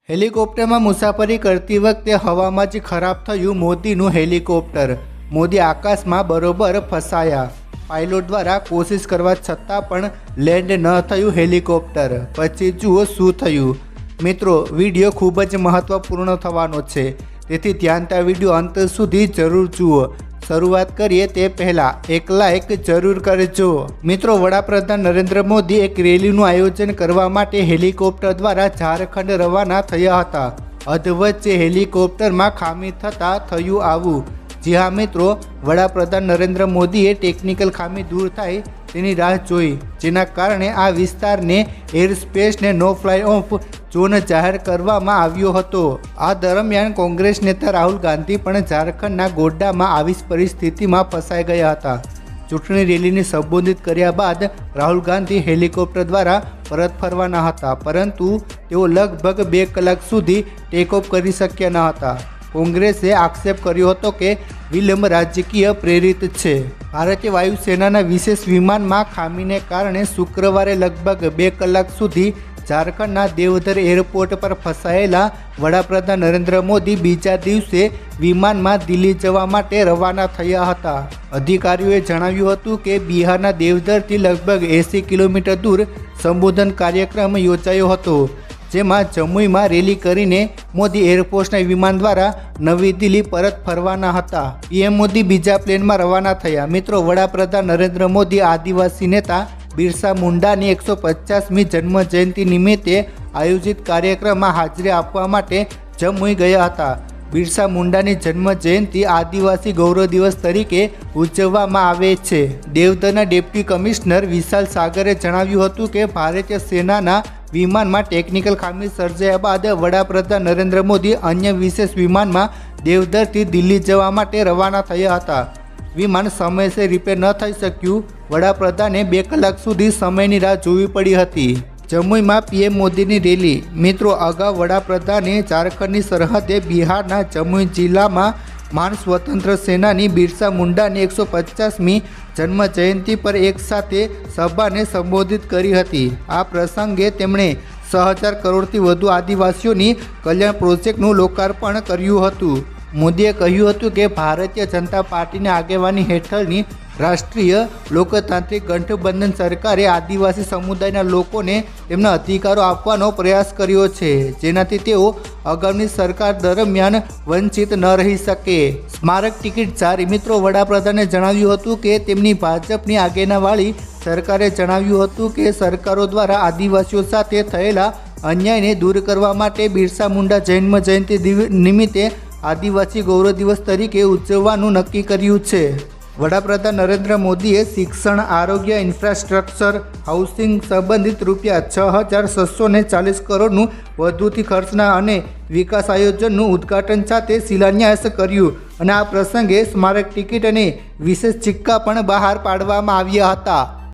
હેલિકોપ્ટરમાં મુસાફરી કરતી વખતે હવામાં જ ખરાબ થયું મોદીનું હેલિકોપ્ટર। મોદી આકાશમાં બરોબર ફસાયા। પાયલોટ દ્વારા કોશિશ કરવા છતાં પણ લેન્ડ ન થયું હેલિકોપ્ટર। પછી જુઓ શું થયું। મિત્રો, વિડીયો ખૂબ જ મહત્વપૂર્ણ થવાનો છે, તેથી ધ્યાનથી વિડીયો અંત સુધી જરૂર જુઓ। શરૂઆત કરીએ તે પહેલાં એક લાઇક જરૂર કરજો। મિત્રો, વડાપ્રધાન નરેન્દ્ર મોદી એક રેલીનું આયોજન કરવા માટે હેલિકોપ્ટર દ્વારા ઝારખંડ રવાના થયા હતા। અધવચ્ચે હેલિકોપ્ટરમાં ખામી થતાં થયું આવું। જી હા મિત્રો, વડાપ્રધાન નરેન્દ્ર મોદીએ ટેકનિકલ ખામી દૂર થાય તેની રાહ જોઈ, જેના કારણે આ વિસ્તારને એર સ્પેસને નો ફ્લાય ઓફ ઝોન જાહેર કરવામાં આવ્યો હતો। આ દરમિયાન કોંગ્રેસ નેતા રાહુલ ગાંધી પણ ઝારખંડના ગોડ્ડામાં આવી પરિસ્થિતિમાં ફસાઈ ગયા હતા। ચૂંટણી રેલીને સંબોધિત કર્યા બાદ રાહુલ ગાંધી હેલિકોપ્ટર દ્વારા પરત ફરવાના હતા, પરંતુ તેઓ લગભગ 2 કલાક સુધી ટેકઓફ કરી શક્યા ન હતા। કોંગ્રેસે આક્ષેપ કર્યો હતો કે વિલંબ રાજકીય પ્રેરિત છે। ભારતીય વાયુસેનાના વિશેષ વિમાનમાં ખામીને કારણે શુક્રવારે લગભગ 2 કલાક સુધી ઝારખંડના દેવધર એરપોર્ટ પર ફસાયેલા વડાપ્રધાન નરેન્દ્ર મોદી બીજા દિવસે વિમાનમાં દિલ્હી જવા માટે રવાના થયા હતા। અધિકારીઓએ જણાવ્યું હતું કે બિહારના દેવધરથી લગભગ 80 કિલોમીટર દૂર સંબોધન કાર્યક્રમ યોજાયો હતો, જેમાં જમ્મુમાં રેલી કરીને મોદી એરફોર્સના વિમાન દ્વારા નવી દિલ્હી પરત ફરવાના હતા। પીએમ મોદી બીજા પ્લેનમાં રવાના થયા। મિત્રો, વડાપ્રધાન નરેન્દ્ર મોદી આદિવાસી નેતા બિરસા મુંડાની 150મી જન્મ જયંતિ નિમિત્તે આયોજિત કાર્યક્રમમાં હાજરી આપવા માટે જમ્મુ ગયા હતા। બિરસા મુંડાની જન્મ જયંતિ આદિવાસી ગૌરવ દિવસ તરીકે ઉજવવામાં આવે છે। દેવધરના ડેપ્યુટી કમિશનર વિશાલ સાગરે જણાવ્યું હતું કે ભારતીય સેનાના વિમાનમાં ટેકનિકલ ખામી સર્જાયા બાદ વડાપ્રધાન નરેન્દ્ર મોદી અન્ય વિશેષ વિમાનમાં દેવધરથી દિલ્હી જવા માટે રવાના થયા હતા। વિમાન સમયસર રિપેર ન થઈ શક્યું। વડાપ્રધાને 2 કલાક સુધી સમયની રાહ જોવી પડી હતી। જમ્મુમાં પીએમ મોદીની રેલી। મિત્રો, અગાઉ વડાપ્રધાને ઝારખંડની સરહદે બિહારના જમ્મુ જિલ્લામાં મહાન સ્વતંત્ર સેનાની બિરસા મુંડાની 150મી જન્મ જયંતિ પર એક સાથે સભાને સંબોધિત કરી હતી। આ પ્રસંગે તેમણે 6000 કરોડથી વધુ આદિવાસીઓની કલ્યાણ પ્રોજેક્ટનું લોકાર્પણ કર્યું હતું। મોદીએ કહ્યું હતું કે ભારતીય જનતા પાર્ટીની આગેવાની હેઠળની રાષ્ટ્રીય લોકતાંત્રિક ગઠબંધન સરકારે આદિવાસી સમુદાયના લોકોને તેમના અધિકારો આપવાનો પ્રયાસ કર્યો છે, જેનાથી તેઓ અગાઉની સરકાર દરમિયાન વંચિત ન રહી શકે। સ્મારક ટિકિટ જારી। મિત્રો, વડાપ્રધાને જણાવ્યું હતું કે તેમની ભાજપની આગેવાનીવાળી સરકારે જણાવ્યું હતું કે સરકારો દ્વારા આદિવાસીઓ સાથે થયેલા અન્યાયને દૂર કરવા માટે બિરસા મુંડા જન્મ જયંતિ નિમિત્તે આદિવાસી ગૌરવ દિવસ તરીકે ઉજવવાનું નક્કી કર્યું છે। વડાપ્રધાન નરેન્દ્ર મોદીએ શિક્ષણ, આરોગ્ય, ઇન્ફ્રાસ્ટ્રક્ચર, હાઉસિંગ સંબંધિત ₹6640 કરોડનું વધુથી ખર્ચના અને વિકાસ આયોજનનું ઉદ્ઘાટન સાથે શિલાન્યાસ કર્યું, અને આ પ્રસંગે સ્મારક ટિકિટ અને વિશેષ સિક્કા પણ બહાર પાડવામાં આવ્યા હતા।